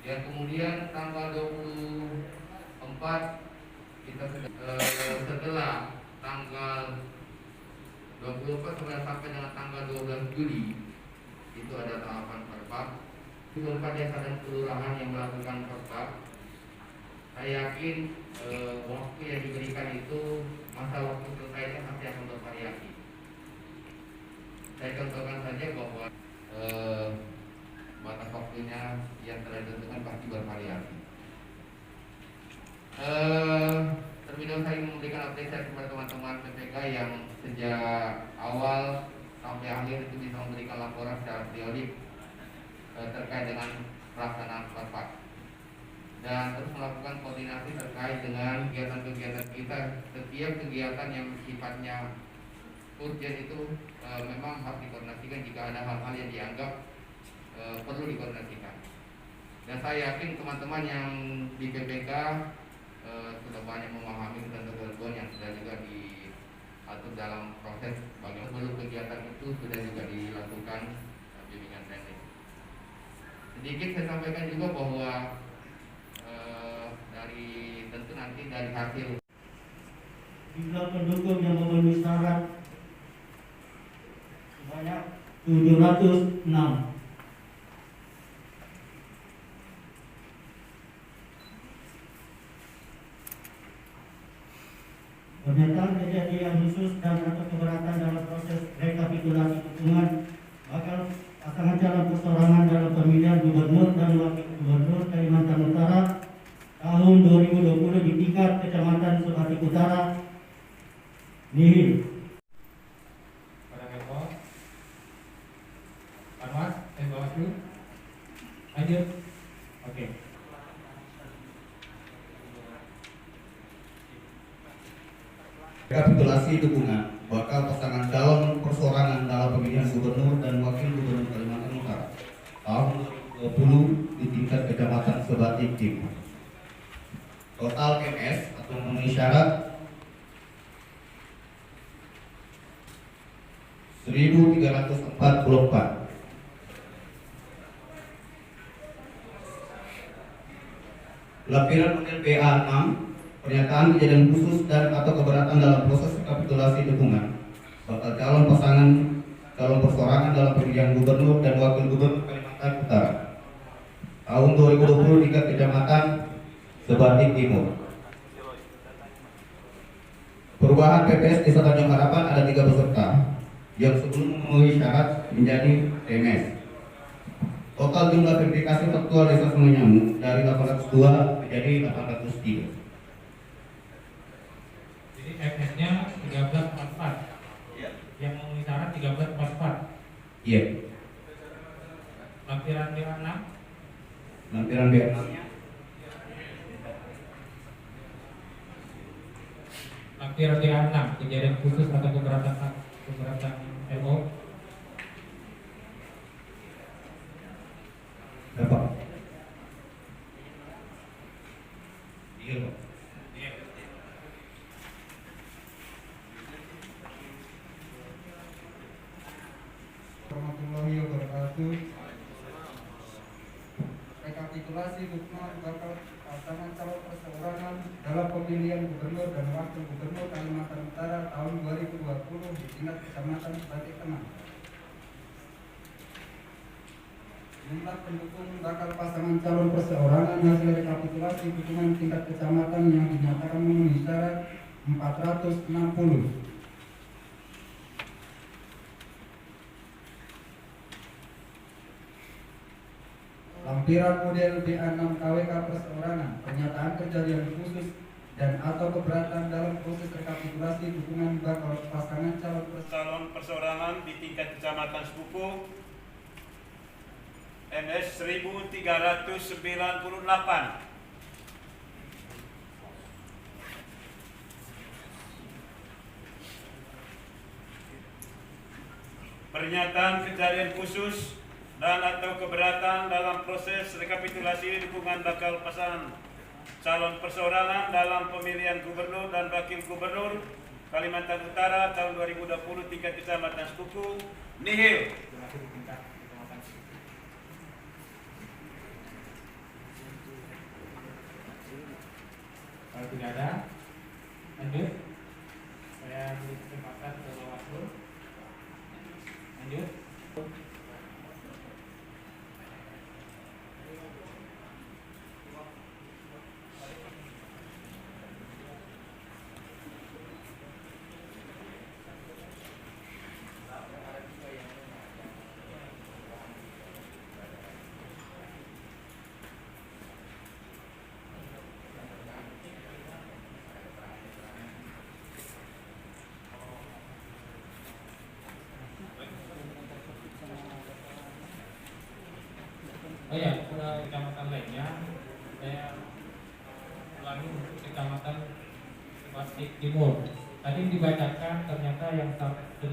Dan kemudian tanggal 24 kita setelah tanggal 24 sampai dengan tanggal 12 Juli itu ada tahapan perpak. 24 desa dan kelurahan yang melakukan perpak, saya yakin waktu yang diberikan itu masa waktu selesainya pasti akan bervariasi. Saya contohkan saja bahwa batas waktunya yang telah ditentukan pasti bervariasi. Terlebih dahulu saya ingin memberikan apresiasi kepada teman-teman PPK yang sejak awal sampai akhir itu bisa memberikan laporan secara periodik terkait dengan pelaksanaan perpak dan terus melakukan koordinasi terkait dengan kegiatan-kegiatan kita. Setiap kegiatan yang sifatnya urgent itu memang harus dikoordinasikan jika ada hal-hal yang dianggap perlu dikoordinasikan. Dan saya yakin teman-teman yang di PPK sudah banyak memahami ketentuan yang sudah juga diatur dalam proses bagaimana sebelum kegiatan itu sudah juga dilakukan bimbingan teknis. Sedikit saya sampaikan juga bahwa tentu nanti dari hasil jumlah pendukung yang memenuhi syarat sebanyak 706. Pernyataan kejadian khusus dan atau keberatan dalam proses rekapitulasi dukungan bakal pasangan calon perseorangan dalam pemilihan gubernur dan wakil gubernur Kalimantan Utara tahun 2020 di tingkat Kecamatan Sebatik Utara nihil. Pada level Armas, Bawaslu, lanjut. Oke. Rekapitulasi dukungan bakal pasangan calon perseorangan dalam pemilihan gubernur dan wakil gubernur Kalimantan Utara tahun 2020 di tingkat Kecamatan Sebatik Timur. Total MS atau memenuhi syarat 1.344. Lampiran model BA6, pernyataan kejadian khusus dan atau keberatan dalam proses rekapitulasi dukungan bakal calon pasangan calon perseorangan dalam pemilihan gubernur dan wakil gubernur Kalimantan Utara tahun 2020 di Kecamatan Sebatik Timur. Perubahan PPS Desa Tanjung Harapan ada 3 peserta yang sebelum memenuhi syarat menjadi MS. Total jumlah verifikasi faktual Desa Sungai Nyamuk dari 802 menjadi 803. Jadi MS-nya 1344. Iya. Yang memenuhi syarat 1344. Iya. Lampiran BA6. Lampiran BA6-nya. Lampiran BA6 kejadian khusus atau keberatan LO. Berapa? Iya, Pak. Warahmatullahi wabarakatuh. Rekapitulasi dukungan bakal pasangan calon perseorangan dalam pemilihan gubernur dan wakil gubernur Kalimantan Utara tahun 2020 di tingkat Kecamatan Sebatik Tengah. Jumlah pendukung bakal pasangan calon perseorangan hasil rekapitulasi dukungan tingkat kecamatan yang dinyatakan memenuhi syarat 460. Lampiran model BA6 KWK perseorangan, pernyataan kejadian khusus dan atau keberatan dalam proses rekapitulasi dukungan bakal pasangan calon perseorangan di tingkat kecamatan Sepupu MS 1398. Pernyataan kejadian khusus dan atau keberatan dalam proses rekapitulasi dukungan bakal pasangan calon perseorangan dalam pemilihan gubernur dan wakil gubernur Kalimantan Utara tahun 2020 tingkat kecamatan Sepuku nihil. tidak ada. Lanjut. Saya beri kesempatan ke Bawaslu. Lanjut. Oh ya, kecamatan lainnya saya ulangi untuk kecamatan Pasik Timur. Tadi dibacakan ternyata yang 1344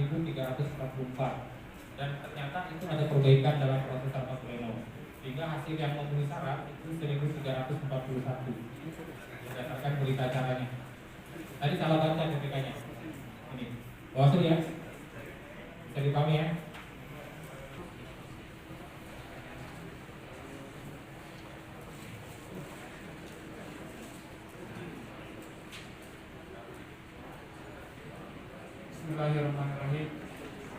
dan ternyata itu ada perbaikan dalam proses rapat pleno sehingga hasil yang memenuhi syarat itu 1341 berdasarkan berita acaranya. Tadi salah baca PPK-nya. Ini, Bawaslu ya, bisa dipahami ya. Bismillahirrahmanirrahim.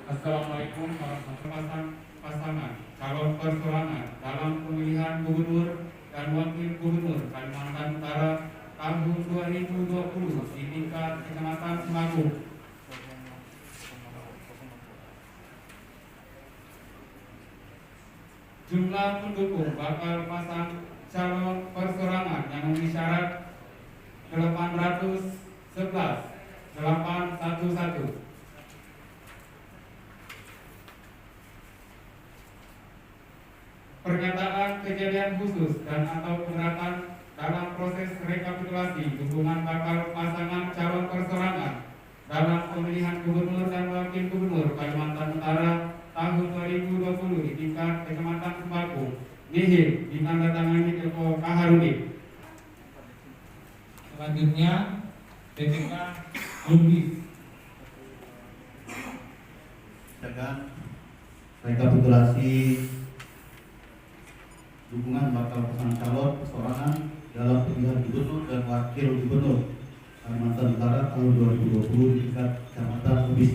Assalamualaikum warahmatullahi wabarakatuh. Pasangan calon persorangan dalam pemilihan gubernur dan wakil gubernur Kalimantan Utara tahun 2020 di tingkat Kecamatan Semanggu. Jumlah pendukung bakal pasang calon persorangan yang memenuhi syarat 811. 811. Pernyataan kejadian khusus dan atau keberatan dalam proses rekapitulasi dukungan bakal pasangan calon persorangan dalam pemilihan gubernur dan wakil gubernur Kalimantan Utara tahun 2020 di tingkat Kecamatan Semanggu nihil ditandatangani Eko Kaharudin. Selanjutnya PPK Lubis. Dengan rekapitulasi dukungan bakal pasangan calon persorangan dalam pemilihan gubernur dan wakil gubernur Kalimantan Utara tahun 2020 di tingkat Kecamatan Lubis.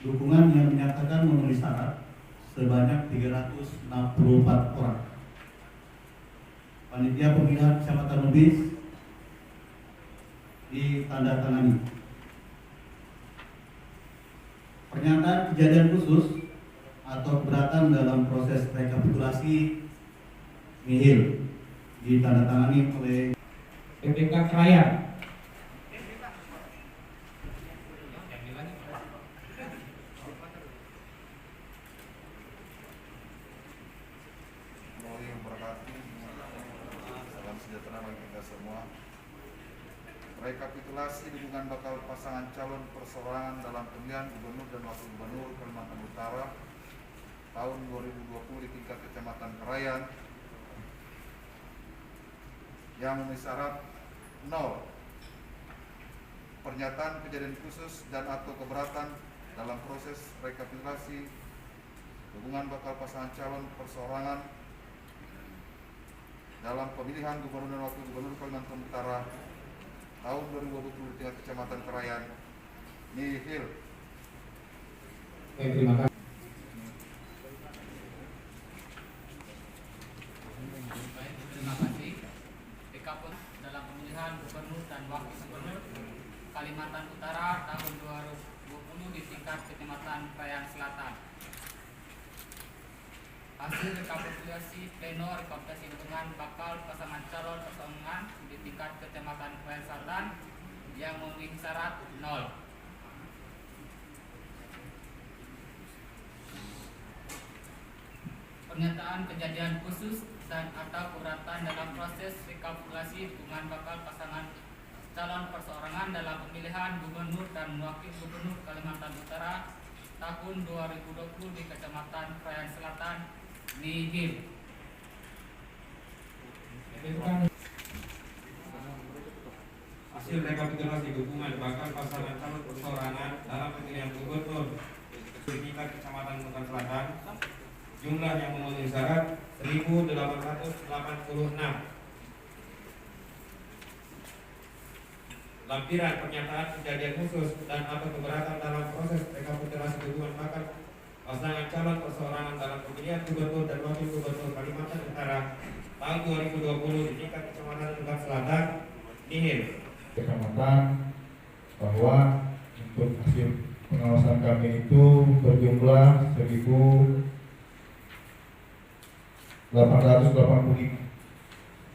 Dukungan yang menyatakan memenuhi syarat sebanyak 364 orang. Panitia pemilihan Kecamatan Lubis ditandatangani. Pernyataan kejadian khusus atau keberatan dalam proses rekapitulasi nihil ditandatangani oleh PPK Krayan. Salam sejahtera bagi kita semua. Rekapitulasi dukungan bakal pasangan calon persorangan dalam pemilihan gubernur dan wakil gubernur Kalimantan Utara tahun 2020 di tingkat Kecamatan Krayan yang memenuhi syarat 0. Pernyataan kejadian khusus dan atau keberatan dalam proses rekapitulasi dukungan bakal pasangan calon persorangan dalam pemilihan gubernur dan wakil gubernur Kalimantan Utara tahun 2020 di tingkat Kecamatan Krayan nihil. Terima kasih. Terima kasih. PKP dalam pemilihan gubernur dan wakil gubernur Kalimantan Utara tahun 2020 di tingkat Kecamatan Krayan Selatan. Hasil rekapitulasi pleno rekapitulasi dukungan bakal pasangan calon persorangan di tingkat Kecamatan Krayan Selatan yang memenuhi syarat 0. Pernyataan kejadian khusus dan atau keberatan dalam proses rekapitulasi dukungan bakal pasangan calon perseorangan dalam pemilihan gubernur dan wakil gubernur Kalimantan Utara tahun 2020 di Kecamatan Krayan Selatan nihil. Hasil rekapitulasi dukungan bakal pasangan calon persorangan dalam pemilihan gubernur di tingkat Kecamatan Nunukan Selatan, jumlah yang memenuhi syarat 1.886. Lampiran pernyataan kejadian khusus dan atau keberatan dalam proses rekapitulasi dukungan bakal pasangan calon perseorangan dalam pemilihan gubernur dan wakil gubernur Kalimantan Utara tahun 2020 di tingkat Kecamatan Nunukan Selatan nihil. Kecamatan bahwa untuk hasil pengawasan kami itu berjumlah 1.885.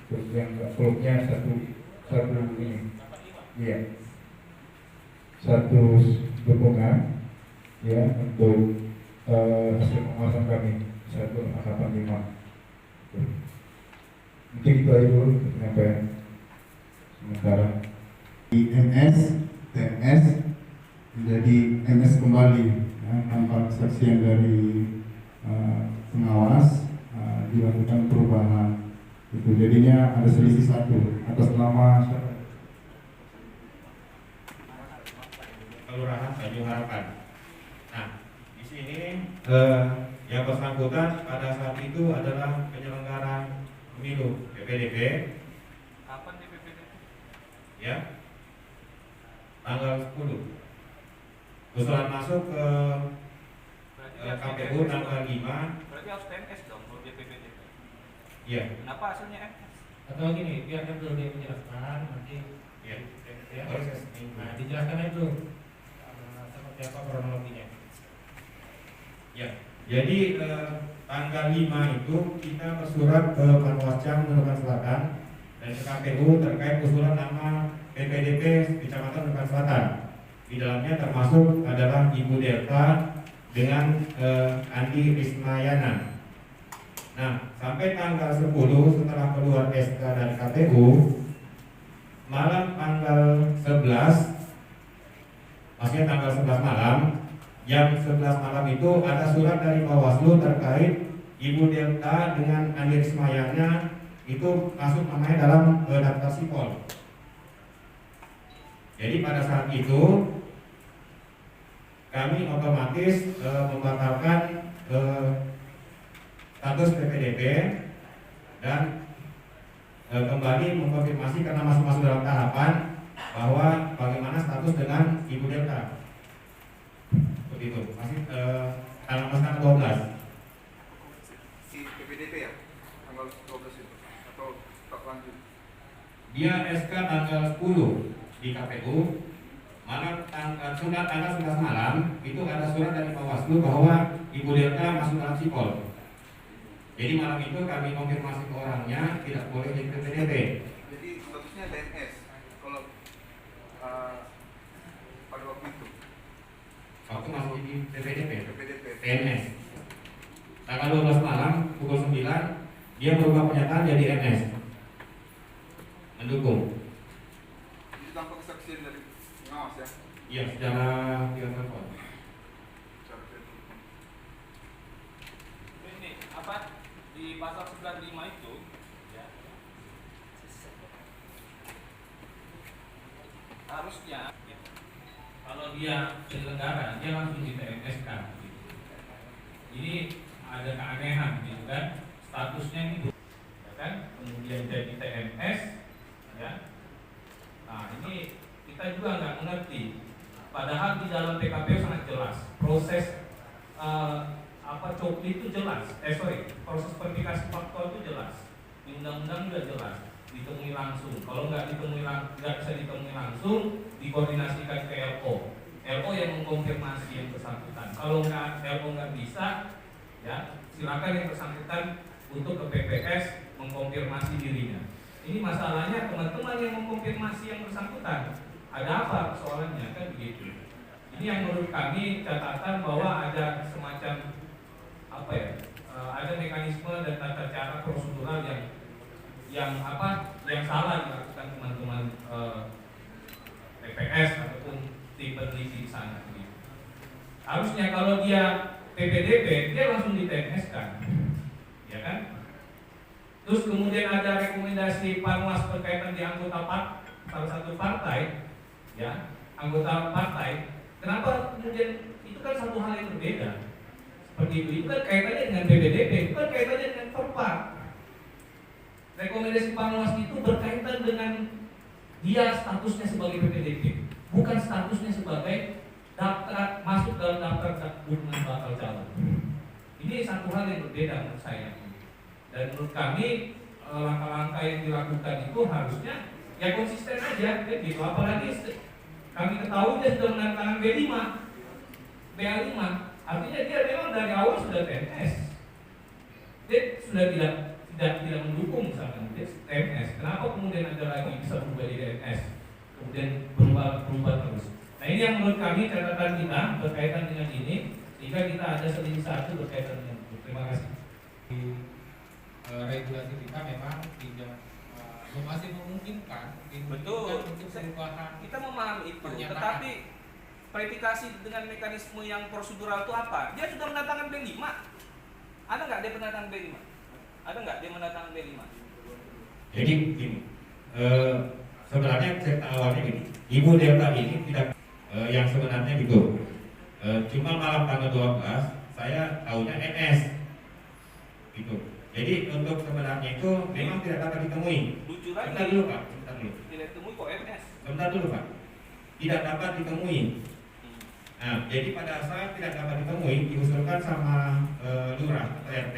Terus yang klubnya satu ini. Iya, satu dukungan ya untuk hasil pengawasan kami 185. Mungkin itu aja dulu penyampaian sementara. Di MS, TNS menjadi MS kembali ya, tanpa kesaksian dari pengawas dilakukan perubahan. Itu jadinya ada selisih satu atas nama siapa? Kelurahan Tanjung Harapan. Nah, di sini yang bersangkutan pada saat itu adalah penyelenggara pemilu PPDB. Kapan di PPDB? Ya, tanggal 10. Usulan masuk ke KPU tanggal 5. Berarti harus TNS dong kalau di PPDB. Iya. Kenapa hasilnya MS? Atau gini, biarkan dulu dia menjelaskan nanti. Iya. Ya, proses. Nah, dijelaskan aja dulu. Seperti apa kronologinya? Ya, jadi tanggal 5 itu kita bersurat ke Panwascam Nunukan Selatan dan ke KPU terkait usulan nama PPDB Kecamatan Nunukan Selatan. Di dalamnya termasuk adalah Ibu Delta dengan Andi Rismayana. Nah, sampai tanggal 10 setelah keluar SK dari KPU, malam tanggal 11, maksudnya tanggal 11 malam, jam 11 malam itu ada surat dari Bawaslu terkait Ibu Delta dengan Andi Rismayana itu masuk namanya dalam daftar sipol. Jadi pada saat itu kami otomatis membatalkan status PPDB dan kembali mengkonfirmasi karena masuk dalam tahapan bahwa bagaimana status dengan Ibu Delta. Seperti itu. Masih tanggal 12. Si PPDB ya? Tanggal 12 itu atau tak lanjut? Dia SK tanggal 10 di KPU. Malam surat tanggal 11 malam itu ada surat dari Bawaslu bahwa Ibu Delta masuk dalam sipol. Jadi malam itu kami konfirmasi ke orangnya tidak boleh jadi PPDB. Jadi statusnya TNS. Kalau pada waktu itu Waktu masih di PPDB. PPDB TNS. Tanggal 12 malam pukul 9 dia berubah pernyataan jadi NS. Mendukung. Jadi tanpa kesaksian dari pengawas ya? Iya, secara via telepon. Ini apa di pasal 95 itu ya, harusnya ya, kalau dia penyelenggara dia langsung di TNS kan. Ini ada keanehan gitu kan, statusnya itu ya kan, kemudian jadi TNS ya. Nah ini kita juga nggak mengerti. Padahal di dalam PKPU sangat jelas proses cokli itu jelas. Proses verifikasi faktual itu jelas. Di undang-undang juga jelas. Ditemui langsung. Kalau nggak bisa ditemui langsung, dikoordinasikan ke LO. LO yang mengkonfirmasi yang bersangkutan. Kalau LO nggak bisa, ya silakan yang bersangkutan untuk ke PPS mengkonfirmasi dirinya. Ini masalahnya teman-teman yang mengkonfirmasi yang bersangkutan. Ada apa persoalannya kan begitu. Ini yang menurut kami catatan bahwa ada semacam ada mekanisme dan tata cara prosedural yang salah dilakukan teman-teman PPS ataupun tim peneliti di sana. Begitu. Harusnya kalau dia PPDB dia langsung di TNS kan, ya kan? Terus kemudian ada rekomendasi Panwas berkaitan di anggota salah satu partai, ya anggota partai. Kenapa kemudian itu itu kan satu hal yang berbeda. Seperti itu kan kaitannya dengan PPDB, bukan kaitannya dengan Perpa. Rekomendasi Panwas itu berkaitan dengan dia statusnya sebagai PPDB, bukan statusnya sebagai daftar masuk dalam daftar dukungan bakal calon. Ini satu hal yang berbeda menurut saya. Dan menurut kami langkah-langkah yang dilakukan itu harusnya ya konsisten aja, gitu. Apalagi kami ketahui dia sudah menandatangani B5, BA5, artinya dia memang dari awal sudah TNS. Dia sudah tidak mendukung misalkan dia TNS. Kenapa kemudian ada lagi bisa berubah di TNS, kemudian berubah terus? Nah ini yang menurut kami catatan kita berkaitan dengan ini, sehingga kita ada selisih satu berkaitan dengan itu. Terima kasih. Regulasi kita memang tidak masih memungkinkan Betul. untuk perubahan. Kita memahami itu, Pernyataan. tetapi verifikasi dengan mekanisme yang prosedural itu apa? Dia sudah mendatangkan B5. Ada nggak dia mendatangkan B5? Ada nggak dia mendatangkan B5? Jadi begini, sebenarnya cerita awalnya gini, Ibu Delta ini tidak yang sebenarnya gitu. Cuma malam tanggal 12 saya tahunya NS gitu. Jadi untuk sebenarnya itu memang tidak dapat ditemui. Lucu lagi. Sebentar dulu Pak, sebentar dulu. Tidak ditemui kok NS. Sebentar dulu Pak. Tidak dapat ditemui. Nah, jadi pada saat tidak dapat ditemui, diusulkan sama lurah atau RT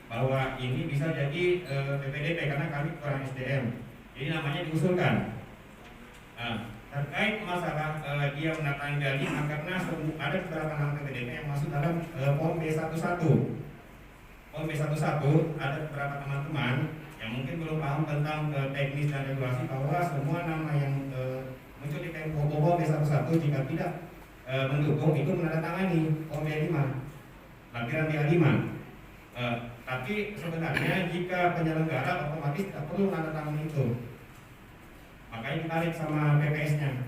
bahwa ini bisa jadi PPDB karena kami kurang SDM. Jadi namanya diusulkan. Nah, terkait masalah dia mendatangi dari karena ada beberapa nama PPDB yang masuk dalam POM B11. POM B11 ada beberapa teman-teman yang mungkin belum paham tentang teknis dan regulasi bahwa semua nama yang muncul di POM B11 jika tidak mendukung itu menandatangani POM B5, lampiran B5. Tapi sebenarnya jika penyelenggara otomatis tidak perlu menandatangani itu. Makanya ditarik sama PPS-nya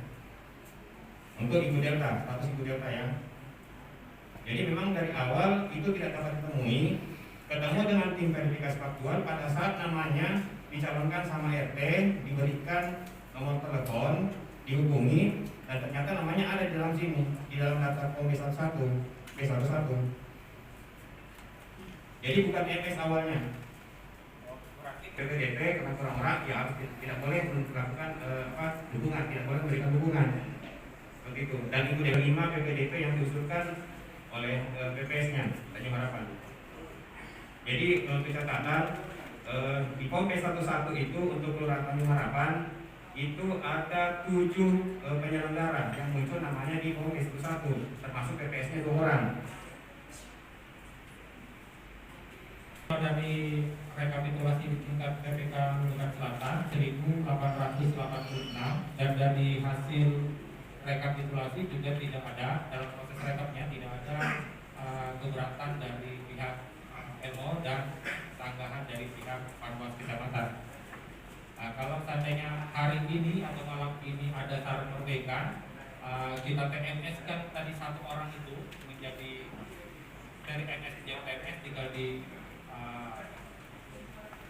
untuk Ibu Delta, status Ibu Delta ya. Jadi memang dari awal itu tidak dapat ditemui. Ketemu dengan tim verifikasi faktual pada saat namanya dicalonkan sama RT, diberikan nomor telepon, dihubungi, dan ternyata namanya ada di dalam sini, di dalam daftar POM B11. Jadi bukan MS awalnya. PPDB karena kurang orang ya harus tidak boleh melakukan dukungan, tidak boleh memberikan dukungan begitu. Dan itu dari 5 PPDB yang diusulkan oleh PPS-nya Tanjung Harapan. Jadi untuk catatan di POM B11 itu untuk Kelurahan Tanjung Harapan itu ada 7 penyelenggara yang muncul namanya di POM B11 termasuk PPS-nya 2 orang. Dari rekapitulasi di tingkat PPK Nunukan Selatan 1886 dan dari hasil rekapitulasi juga tidak ada dalam proses rekapnya tidak ada keberatan dari pihak LO dan sanggahan dari pihak Panwas Kecamatan. Nah, kalau seandainya hari ini atau malam ini ada saran perbaikan, kita TNS kan tadi 1 orang itu menjadi dari NS menjadi TNS tinggal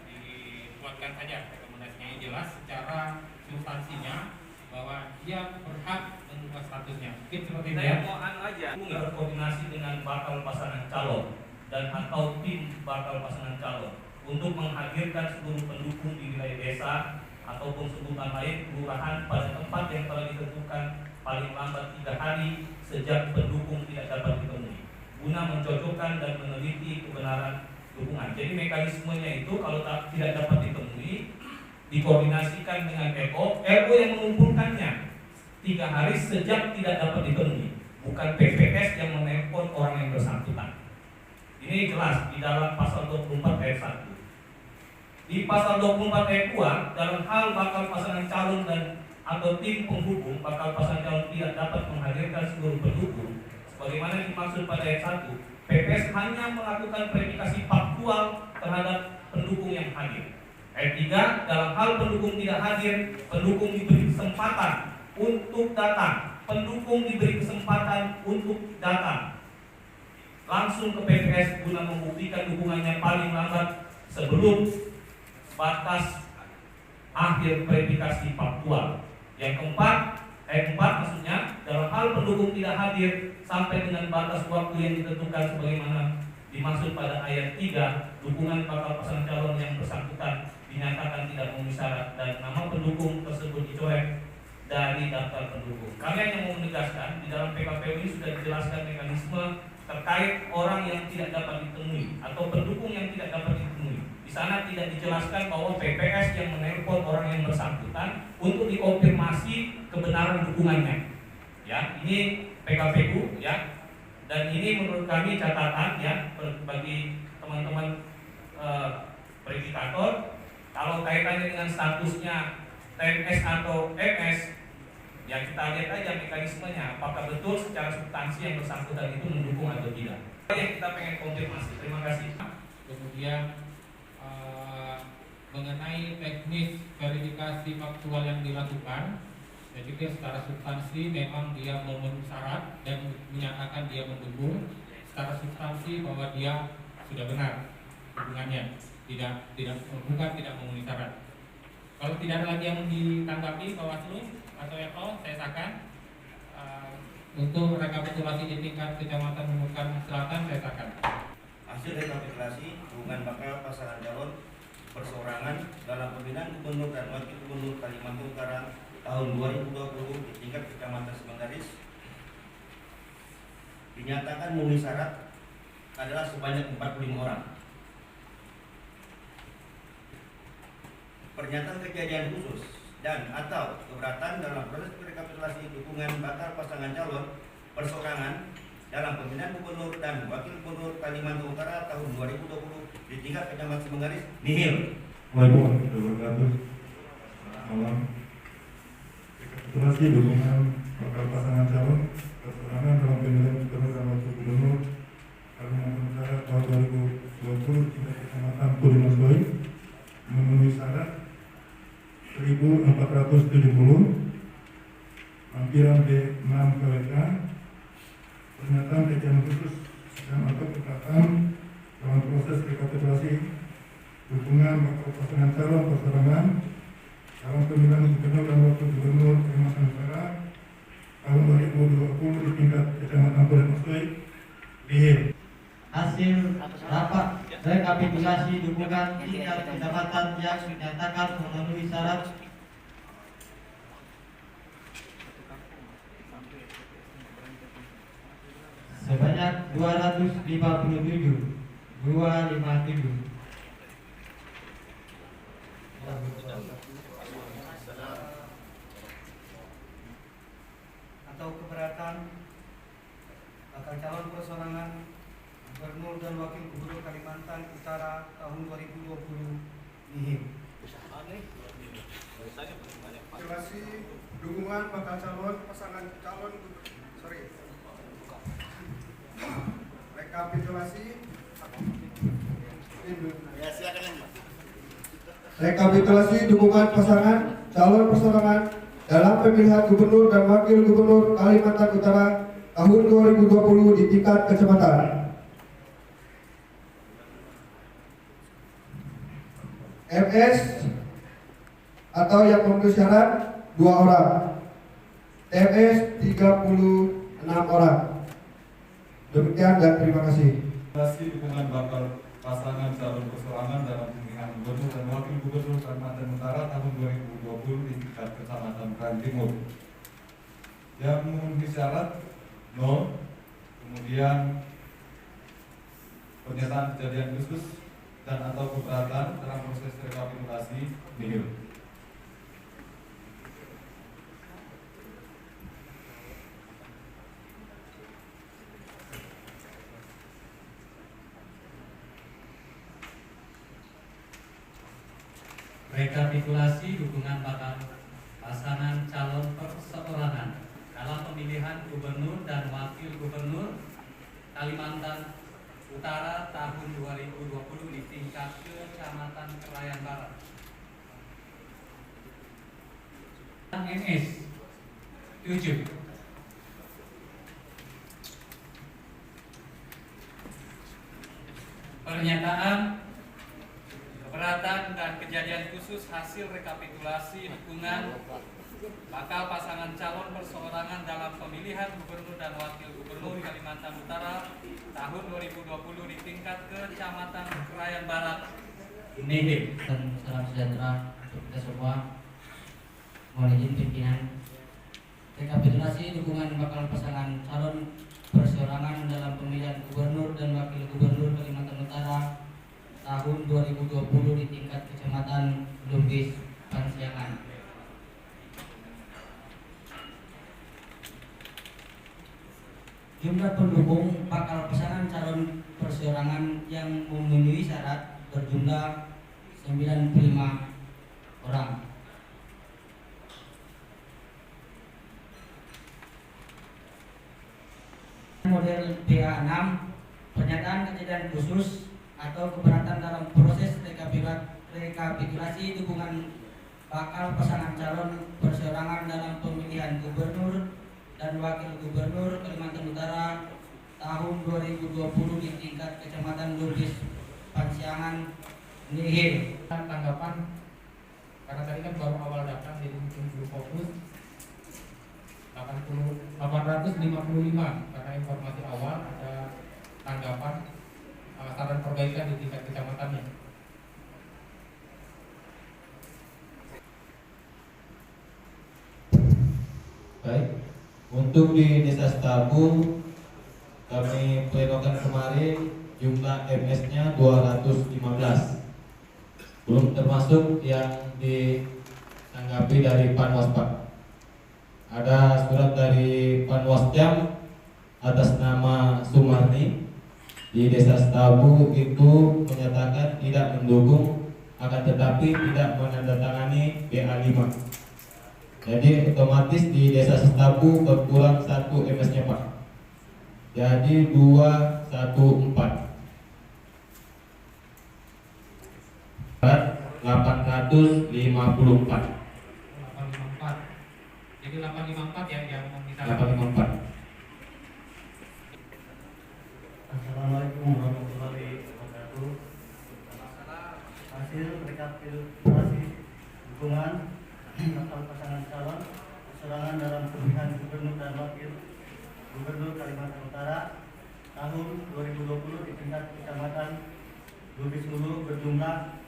dibuatkan saja rekomendasinya yang jelas secara substansinya bahwa dia berhak mengubah statusnya. Mungkin seperti itu. Saya mau aja berkoordinasi dengan bakal pasangan calon dan atau tim bakal pasangan calon untuk menghadirkan seluruh pendukung di wilayah desa ataupun sebutan lain kelurahan pada tempat yang telah ditentukan paling lambat 3 hari sejak pendukung tidak dapat ditemui guna mencocokkan dan meneliti kebenaran dukungan. Jadi mekanismenya itu kalau tidak dapat ditemui dikoordinasikan dengan RO yang mengumpulkannya 3 hari sejak tidak dapat ditemui, bukan PPS yang menelpon orang yang bersangkutan. Ini jelas di dalam pasal 24 ayat 1. Di pasal 24 ayat 2 dalam hal bakal pasangan calon dan atau tim penghubung bakal pasangan calon tidak dapat menghadirkan seluruh pendukung sebagaimana dimaksud pada ayat 1, PPS hanya melakukan verifikasi faktual terhadap pendukung yang hadir. Ayat 3, dalam hal pendukung tidak hadir, pendukung diberi kesempatan untuk datang. Pendukung diberi kesempatan untuk datang langsung ke PPS guna membuktikan dukungannya paling lambat sebelum batas akhir verifikasi faktual. Yang keempat, ayat 4 maksudnya dalam hal pendukung tidak hadir sampai dengan batas waktu yang ditentukan sebagaimana dimaksud pada ayat 3, dukungan bakal pasangan calon yang bersangkutan dinyatakan tidak memenuhi syarat dan nama pendukung tersebut dicoret dari daftar pendukung. Kami hanya mau menegaskan di dalam PKPU ini sudah dijelaskan mekanisme terkait orang yang tidak dapat ditemui atau pendukung yang tidak dapat ditemui. Di sana tidak dijelaskan bahwa PPS yang menelpon orang yang bersangkutan untuk dikonfirmasi kebenaran dukungannya. Ya, ini PKPU ya. Dan ini menurut kami catatan ya bagi teman-teman verifikator, kalau kaitannya dengan statusnya TNS atau MS, ya kita lihat aja mekanismenya, apakah betul secara substansi yang bersangkutan itu mendukung atau tidak. Yang kita pengen konfirmasi. Terima kasih. Kemudian mengenai teknis verifikasi faktual yang dilakukan, saya pikir secara substansi memang dia memenuhi syarat dan menyatakan dia mendukung. Secara substansi bahwa dia sudah benar hubungannya, tidak memenuhi syarat. Kalau tidak ada lagi yang ditanggapi Bawaslu atau Eko, saya sahkan. Untuk rekapitulasi di tingkat Kecamatan Nunukan Selatan, saya sahkan. Hasil rekapitulasi hubungan bakal pasangan calon perseorangan dalam pemilihan gubernur dan wakil gubernur Kalimantan Utara tahun 2020 di tingkat Kecamatan Semenggaris dinyatakan memenuhi syarat adalah sebanyak 45 orang. Pernyataan kejadian khusus dan atau keberatan dalam proses rekapitulasi dukungan bakal pasangan calon perseorangan dalam pemilihan gubernur dan wakil gubernur Kalimantan Utara tahun 2020 di tingkat Kecamatan Semenggaris nihil. Waalaikumsalam warahmatullahi wabarakatuh. Malam. Rekapitulasi dukungan bakal pasangan calon perseorangan dalam pemilihan gubernur dan wakil gubernur Kalimantan Utara tahun 2020 tingkat Kecamatan Purwonosoi memenuhi syarat 1470. Lampiran B6 KWK, pernyataan kejadian khusus dan atau keberatan dalam proses rekapitulasi dukungan bakal pasangan calon perseorangan dalam pemilihan gubernur dan wakil gubernur Kalimantan Utara tahun 2020 di tingkat Kecamatan Purwonosoi nihil. Hasil rapat rekapitulasi dukungan tingkat kecamatan yang dinyatakan memenuhi syarat sebanyak 257. Atau keberatan bakal calon perseorangan gubernur dan wakil gubernur Kalimantan Utara tahun 2020 nihil. Rekapitulasi dukungan bakal calon pasangan calon rekapitulasi dukungan pasangan calon perseorangan dalam pemilihan gubernur dan wakil gubernur Kalimantan Utara tahun 2020 di tingkat kecamatan. MS atau yang memenuhi syarat 2 orang, TMS 36 orang. Demikian dan terima kasih. Dukungan bakal pasangan calon perseorangan dalam pemilihan gubernur dan wakil gubernur Kalimantan Utara tahun 2020 di tingkat Kecamatan Kran Timur. Yang memenuhi syarat 0. Kemudian pernyataan kejadian khusus dan atau keberatan dalam proses rekapitulasi nihil. Rekapitulasi dukungan bakal pasangan calon perseorangan dalam pemilihan gubernur dan wakil gubernur Kalimantan Utara tahun 2020 di tingkat Kecamatan Kerayan Barat. MS 7. Pernyataan keberatan dan kejadian khusus hasil rekapitulasi dukungan bakal pasangan calon perseorangan dalam pemilihan pemilihan gubernur dan wakil gubernur Kalimantan Utara tahun 2020 di tingkat Kecamatan Krayan Barat. Nihil. Dan salam sejahtera untuk kita semua. Mohon izin pimpinan. Rekapitulasi dukungan bakal pasangan calon perseorangan dalam pemilihan gubernur dan wakil gubernur Kalimantan Utara tahun 2020 di tingkat Kecamatan Lumbis, Pansiangan. Jumlah pendukung bakal pasangan calon perseorangan yang memenuhi syarat berjumlah 95 orang. Model PA6, pernyataan kejadian khusus atau keberatan dalam proses rekapitulasi dukungan bakal pasangan calon perseorangan dalam pemilihan gubernur dan wakil gubernur Kalimantan Utara tahun 2020 di tingkat Kecamatan Lubis, Pansiangan, nihil. Tanggapan karena tadi kan baru awal datang jadi mungkin belum fokus. 855 karena informasi awal ada tanggapan saran perbaikan di tingkat kecamatannya. Baik, untuk di Desa Setabu kami plenokan kemarin jumlah MS-nya 215, belum termasuk yang ditanggapi dari Panwaspa. Ada surat dari Panwasjam atas nama Sumarni di Desa Setabu itu menyatakan tidak mendukung, akan tetapi tidak menandatangani BA5. Jadi otomatis di Desa Setabu berkurang 1 MS-nya Pak. Jadi 214. 854. Jadi 854 ya yang kita 854. Assalamualaikum warahmatullahi wabarakatuh. Hasil rekapitulasi dukungan bakal pasangan calon perseorangan dalam pemilihan gubernur dan wakil gubernur Kalimantan Utara tahun 2020 di tingkat kecamatan Lubis Hulu berjumlah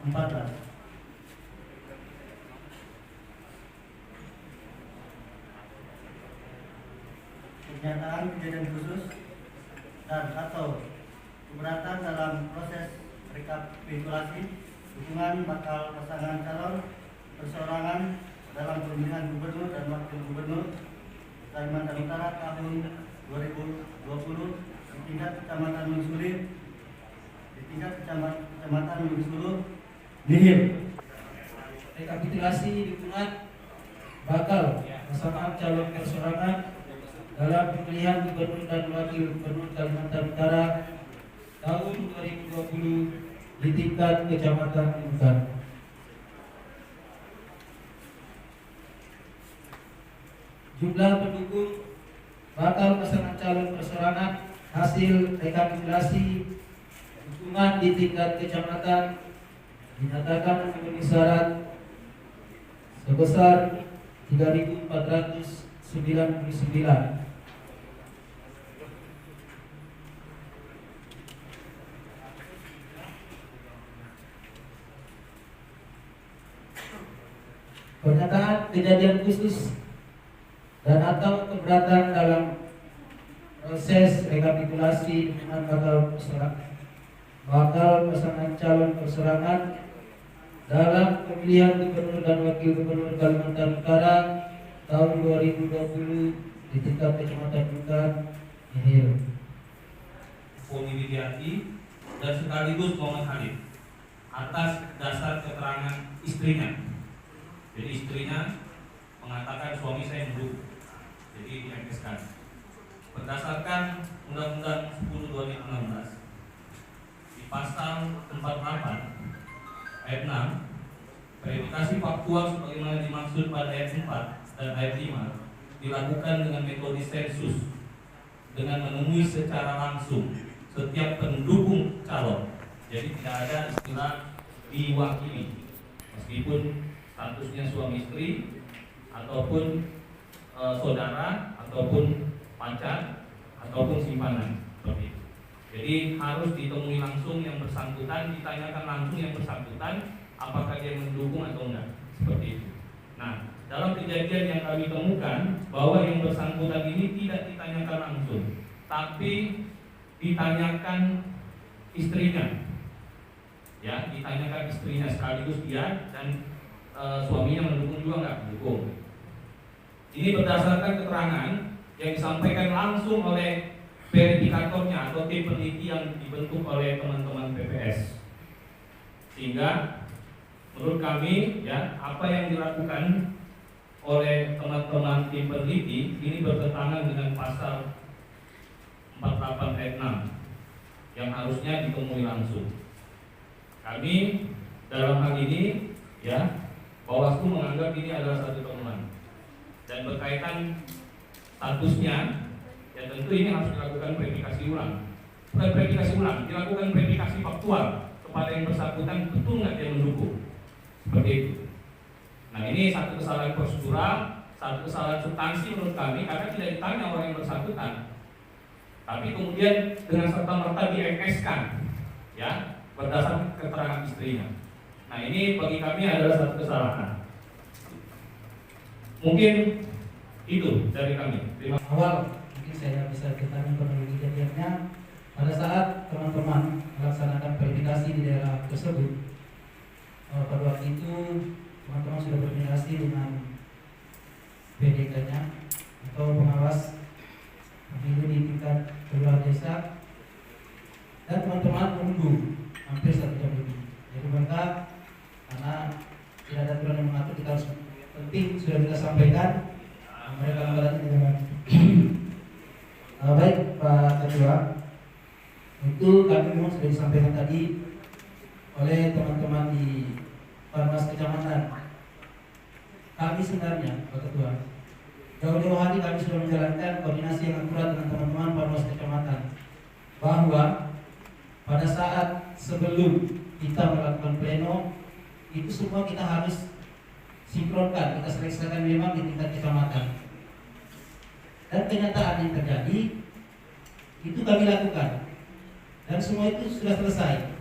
14. Pernyataan kejadian khusus dan atau keberatan dalam proses rekapitulasi dukungan bakal pasangan calon perseorangan dalam pemilihan gubernur dan wakil gubernur Kalimantan Utara tahun 2020 di tingkat Kecamatan Lubis Kecamatan Lubis Hulu nihil. Rekapitulasi dukungan bakal pasangan calon perseorangan dalam pemilihan gubernur dan wakil gubernur Kalimantan Utara tahun 2020 di tingkat Kecamatan Intan. Jumlah pendukung bakal pasangan calon perseorangan hasil rekapitulasi dukungan di tingkat kecamatan dinyatakan memenuhi syarat sebesar 3.499. Pernyataan kejadian khusus dan atau keberatan dalam proses rekapitulasi dukungan bakal pasangan calon perseorangan dalam pemilihan gubernur dan wakil gubernur Kalimantan Utara tahun 2020 di tingkat Kecamatan Bukan nihil. Poni Widiati dan sekaligus Muhammad Halid atas dasar keterangan istrinya. Jadi istrinya mengatakan suami saya mendukung, jadi di-MS-kan. Berdasarkan Undang-Undang 10/2016 di pasal 48 ayat 6, verifikasi faktual sebagaimana dimaksud pada ayat 4 dan ayat 5 dilakukan dengan metode sensus dengan menemui secara langsung setiap pendukung calon Jadi tidak ada istilah diwakili, meskipun statusnya suami istri ataupun saudara ataupun pacar ataupun simpanan seperti itu. Jadi harus ditemui langsung yang bersangkutan, ditanyakan langsung yang bersangkutan apakah dia mendukung atau enggak, seperti itu. Nah, dalam kejadian yang kami temukan bahwa yang bersangkutan ini tidak ditanyakan langsung, tapi ditanyakan istrinya, ya, ditanyakan istrinya sekaligus dia dan suaminya mendukung juga nggak mendukung. Ini berdasarkan keterangan yang disampaikan langsung oleh verifikatornya atau tim peneliti yang dibentuk oleh teman-teman PPS. Sehingga menurut kami, ya, apa yang dilakukan oleh teman-teman tim peneliti ini bertentangan dengan pasal 48 ayat 6 yang harusnya ditemui langsung. Kami dalam hal ini, ya, Bawaslu menganggap ini adalah satu temuan dan berkaitan statusnya, ya tentu ini harus dilakukan verifikasi ulang. Bukan verifikasi ulang, dilakukan verifikasi faktual kepada yang bersangkutan betul nggak dia mendukung, seperti itu. Nah, ini satu kesalahan prosedural, satu kesalahan substansi menurut kami karena tidak ditanya orang yang bersangkutan, tapi kemudian dengan serta-merta di-MS-kan, ya, berdasarkan keterangan istrinya. Nah, ini bagi kami adalah satu kesalahan. Mungkin itu dari kami. Terima kasih. Awal mungkin saya bisa ceritakan kronologi kejadiannya. Pada saat teman-teman melaksanakan verifikasi di daerah tersebut, pada waktu itu teman-teman sudah berkoordinasi dengan PDK-nya atau pengawas pemilu di tingkat kelurahan desa, dan teman-teman menunggu hampir 1 jam lebih. Jadi mereka, karena tidak ada aturan yang mengatur, kita harus penting sudah kita sampaikan, mereka mengatakan dengan baik Pak Ketua. Itu kami memang sudah disampaikan tadi oleh teman-teman di Panwas Kecamatan. Kami sebenarnya Pak Ketua, jauh-jauh hari kami sudah menjalankan koordinasi yang akurat dengan teman-teman Panwas Kecamatan, bahwa pada saat sebelum kita melakukan pleno itu semua kita harus sinkronkan, kita seleksikan memang di tingkat kecamatan. Dan kenyataan yang terjadi itu kami lakukan dan semua itu sudah selesai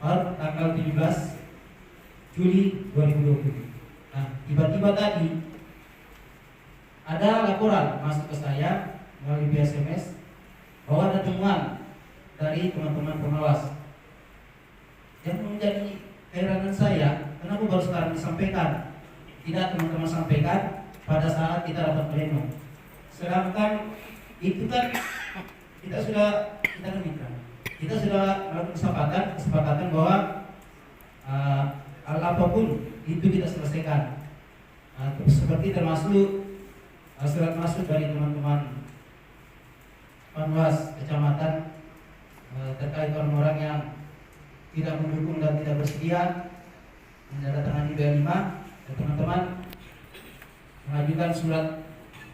pada tanggal 17 Juli 2020. Nah, tiba-tiba tadi ada laporan masuk ke saya melalui SMS bahwa ada temuan dari teman-teman pengawas. Yang menjadi keheranan saya, kenapa baru sekarang disampaikan? Tidak teman-teman sampaikan pada saat kita dapat pleno. Sedangkan itu kan kita sudah melakukan kesepakatan bahwa hal apapun itu kita selesaikan. Seperti termasuk surat masuk dari teman-teman Panwas Kecamatan terkait orang-orang yang tidak mendukung dan tidak bersedia menandatangani B5, dan teman-teman mengajukan surat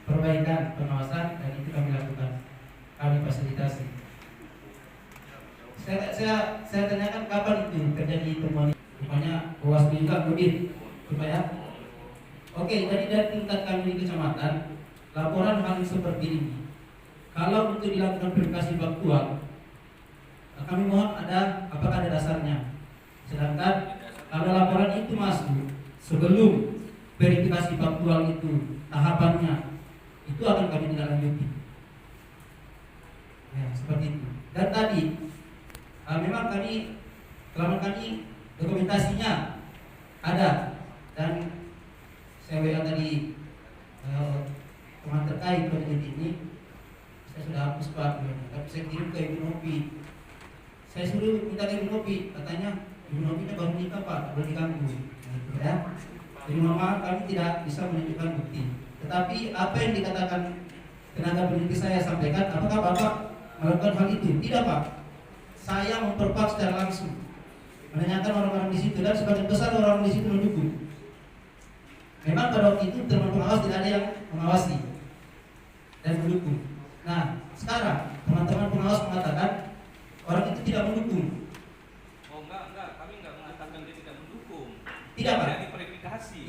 perbaikan pengawasan, dan itu kami lakukan, kami fasilitasi. Saya tanyakan kapan itu terjadi temuan, rupanya Bawaslu juga audit, supaya oke, jadi dari tingkat kami di kecamatan laporan hal seperti ini. Kalau untuk dilakukan verifikasi faktual, kami mohon apakah ada dasarnya. Sedangkan kalau laporan itu masuk sebelum verifikasi faktual itu tahapannya, itu akan kami tindak lanjuti. Ya, seperti itu. Dan tadi memang selama kami dokumentasinya ada, dan saya WA tadi teman terkait peneliti ini, saya sudah hapus Pak, tapi saya kirim ke Ibu Nopi. Saya suruh minta ke Ibu Nopi, katanya Ibu Nopi baru nikah Pak, belum diganggu, ya. Jadi mama kami tidak bisa menunjukkan bukti. Tetapi apa yang dikatakan tenaga peneliti saya sampaikan, apakah Bapak melakukan hal itu? Tidak Pak. Saya memperpak secara langsung, menanyakan orang-orang di situ, dan sebagian besar orang di situ mendukung. Memang pada waktu itu teman pengawas tidak ada yang mengawasi dan mendukung. Nah, sekarang teman-teman pengawas mengatakan orang itu tidak mendukung. Tidak, Pak.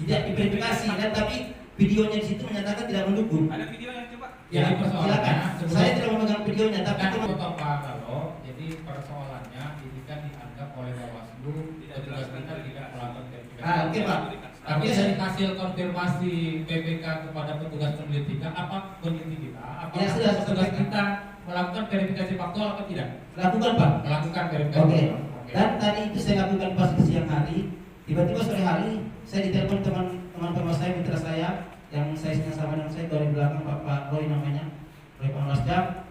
Tidak diverifikasi, dan tapi videonya di situ menyatakan tidak mendukung. Ada videonya coba? Ya, silakan. Saya tidak memegang videonya, tapi potong Pak kalau jadi persoalannya ini kan dianggap oleh Bawaslu petugas kita tidak melakukan verifikasi. Oke, Pak. Tapi dari hasil konfirmasi PPK kepada petugas peneliti kita, apa peneliti kita, apakah Ya, sudah, petugas kita melakukan verifikasi faktual atau tidak? Lakukan, Pak. Melakukan verifikasi. Oke. Dan tadi itu saya lakukan pas di siang hari. Tiba-tiba sore hari saya ditelepon teman-teman saya, mitra saya yang saya sama dengan saya dari belakang, Pak Roy namanya, Roy Panglasjam.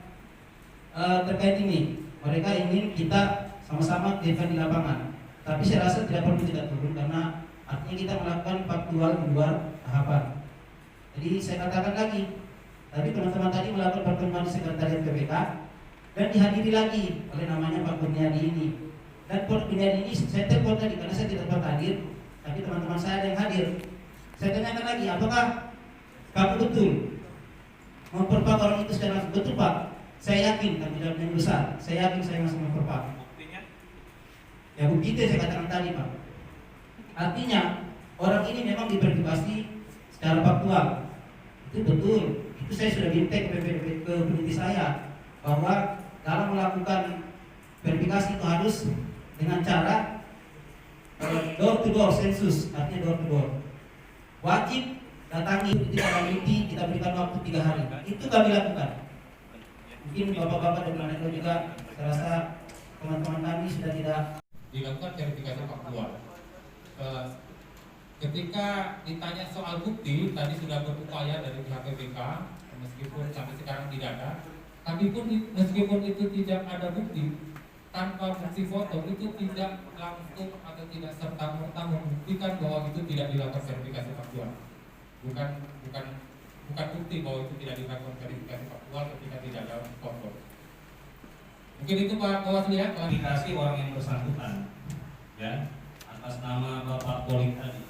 Terkait ini, mereka ingin kita sama-sama defend di lapangan. Tapi saya rasa tidak perlu kita turun karena artinya kita melakukan faktual di luar tahapan. Jadi saya katakan lagi, tadi teman-teman tadi melakukan pertemuan di sekretariat PPK dan dihadiri lagi oleh namanya Pak Kurniadi ini. Dan Pak Kurniadi ini saya telepon tadi karena saya tidak dapat hadir, tapi teman-teman saya ada yang hadir. Saya tanyakan lagi, apakah kamu betul memperpak orang itu secara langsung? Betul, Pak. Saya yakin tanggung jawabnya yang besar. Saya yakin saya masih memperpak. Ya begitu saya katakan tadi, Pak. Artinya orang ini memang diverifikasi secara faktual. Itu betul. Itu saya sudah minta ke peneliti saya bahwa dalam melakukan verifikasi itu harus dengan cara door to door sensus, artinya door to door. Wajib datangi, kita peneliti, kita berikan waktu 3 hari. Itu kami lakukan. Mungkin bapak-bapak dan anak juga, saya rasa teman-teman kami sudah tidak dilakukan verifikasi faktual. Ketika ditanya soal bukti, tadi sudah berupaya dari pihak PPK, meskipun sampai sekarang tidak ada. Tapi pun meskipun itu tidak ada bukti, tanpa bukti foto itu tidak langsung atau tidak serta-merta membuktikan bahwa itu tidak dilakukan verifikasi faktual. Bukan bukti bahwa itu tidak dilakukan verifikasi faktual ketika tidak ada foto. Mungkin itu Pak Bawaslu ya, klarifikasi orang yang bersangkutan, ya, atas nama Bapak Polik tadi,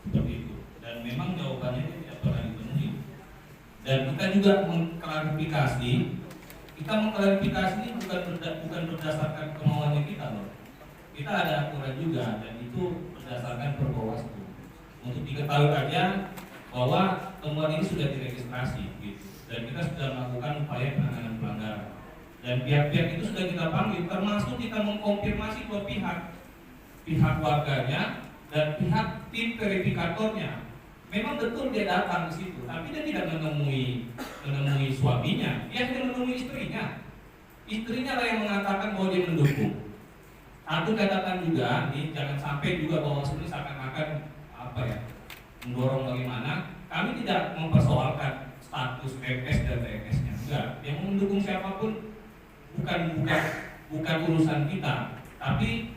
seperti itu. Dan memang jawabannya tidak pernah dipenuhi. Dan kita juga mengklarifikasi, ini bukan berdasarkan kemauannya kita loh. Kita ada aturan juga dan itu berdasarkan Perbawaslu. Untuk diketahui aja bahwa temuan ini sudah diregistrasi, gitu. Dan kita sudah melakukan upaya penanganan pelanggaran. Dan pihak-pihak itu sudah kita panggil, termasuk kita mengkonfirmasi 2 pihak warganya dan pihak tim verifikatornya. Memang betul dia datang ke situ, tapi dia tidak menemui suaminya, dia hanya menemui istrinya. Istrinya lah yang mengatakan bahwa dia mendukung. Satu catatan juga, nih, jangan sampai juga bahwa ini seakan-akan mendorong bagaimana. Kami tidak mempersoalkan status MS dan TMS-nya, enggak. Yang mendukung siapapun bukan urusan kita, tapi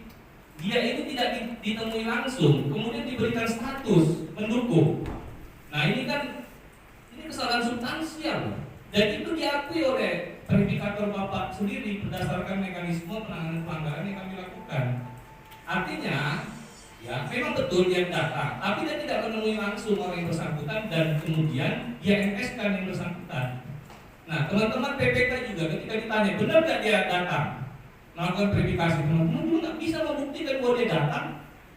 dia ini tidak ditemui langsung, kemudian diberikan status mendukung. Nah ini kesalahan substansial, dan itu diakui oleh verifikator Bapak sendiri berdasarkan mekanisme penanganan pelanggaran yang kami lakukan. Artinya, ya memang betul dia datang, tapi dia tidak menemui langsung orang yang bersangkutan dan kemudian dia MS-kan yang bersangkutan. Nah teman-teman PPK juga ketika ditanya benar nggak dia datang melakukan verifikasi, teman-teman juga nggak bisa membuktikan bahwa dia datang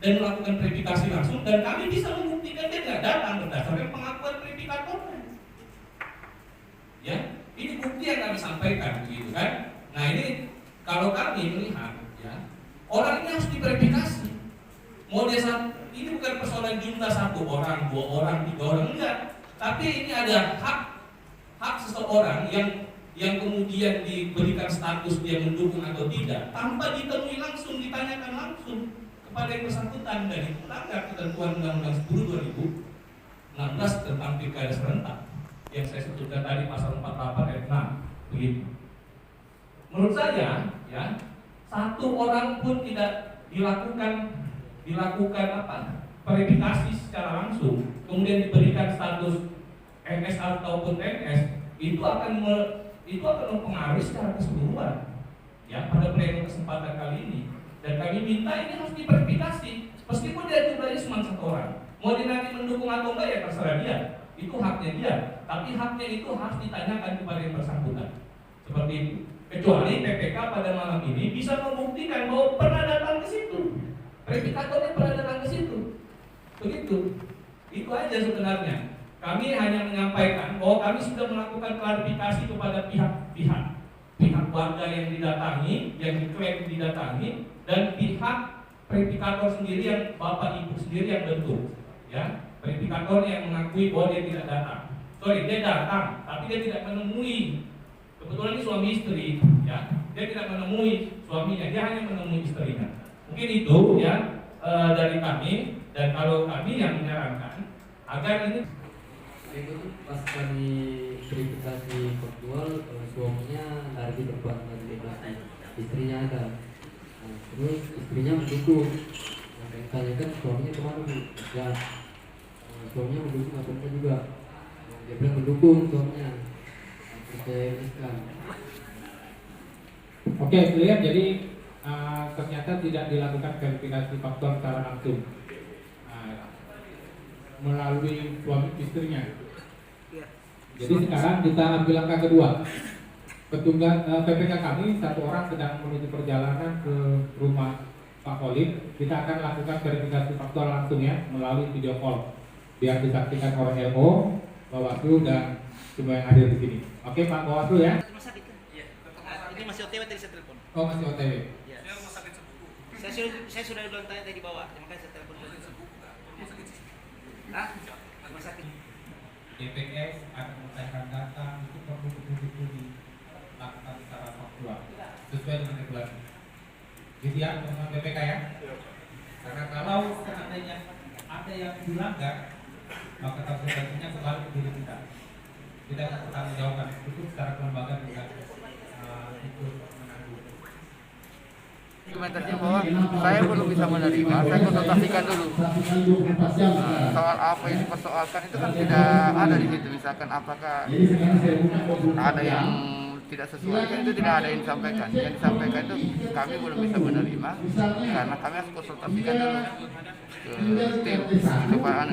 dan melakukan verifikasi langsung, dan kami bisa membuktikan dia tidak datang berdasarkan pengakuan verifikatornya. Ya, ini bukti yang kami sampaikan, gitu kan? Nah ini kalau kami melihat, ya orang ini harus diverifikasi. Mau dia ini bukan persoalan jumlah 1 orang, 2 orang, 3 orang, enggak. Tapi ini ada hak seseorang yang kemudian diberikan status dia mendukung atau tidak tanpa ditemui langsung, ditanyakan langsung kepada yang bersangkutan, dan itu melanggar ketentuan Undang-Undang 10/2016 tentang pilkada serentak yang saya sebutkan tadi pasal 48 ayat 6 begitu. Menurut saya, ya, 1 orang pun tidak dilakukan verifikasi secara langsung, kemudian diberikan status MS ataupun TNS, itu akan mempengaruhi secara keseluruhan, ya, pada pleno kesempatan kali ini. Dan kami minta ini harus diverifikasi, meskipun dia jumlahnya cuma 1 orang. Mau dia nanti mendukung atau enggak ya terserah dia, itu haknya dia. Tapi haknya itu harus ditanyakan kepada yang bersangkutan. Seperti itu. Kecuali PPK pada malam ini bisa membuktikan bahwa pernah datang ke situ, verifikatornya pernah datang ke situ. Begitu. Itu aja sebenarnya. Kami hanya menyampaikan bahwa kami sudah melakukan klarifikasi kepada pihak warga yang didatangi, yang diklaim didatangi, dan pihak verifikator sendiri yang bapak ibu sendiri yang bentuk, ya, verifikator yang mengakui bahwa dia tidak datang. Dia datang, tapi dia tidak menemui. Kebetulan ini suami istri, ya, dia tidak menemui suaminya, dia hanya menemui istrinya. Mungkin itu, ya, dari kami, dan kalau kami yang menyarankan agar ini. Itu pas kami verifikasi faktual, suaminya lagi berbuatan bebas, istrinya ada. Nah, terus istrinya mendukung. Nah, yang tanyakan suaminya kemana bu? Ya, suaminya mendukung apa juga. Nah, dia bilang mendukung suaminya. Nah, terus saya iskan. Oke, clear. Jadi ternyata tidak dilakukan verifikasi faktual secara langsung melalui suami istrinya. Jadi sekarang kita ambil langkah kedua. Petugas PPK kami satu orang sedang menuju perjalanan ke rumah Pak Khalid. Kita akan lakukan verifikasi faktual langsung ya melalui video call biar disaksikan oleh LO, Bawaslu dan semua yang hadir di sini. Oke Pak Bawaslu ya. Ini masih OTW tadi saya telepon. Oh masih OTW. Ya. Saya sudah bilang tanya tadi di bawah, makanya saya telepon. Hah? Rumah sakit. DPS akan menyelesaikan data itu perlu betul-betul dilakukan secara faktual sesuai dengan regulasi. Gitu ya teman-teman BPK ya. Karena kalau seandainya ada yang dilanggar, maka konsekuensinya kembali ke diri kita. Kita akan bertanggung jawabkan itu secara kelembagaan juga ikut menanggung. Komentarnya bahwa saya belum bisa menerima, saya konsultasikan dulu. Soal apa yang dipersoalkan itu kan tidak ada di situ. Misalkan apakah ada yang tidak sesuai, kan itu tidak ada yang disampaikan. Yang disampaikan itu kami belum bisa menerima karena kami harus konsultasikan dulu ke tim supaya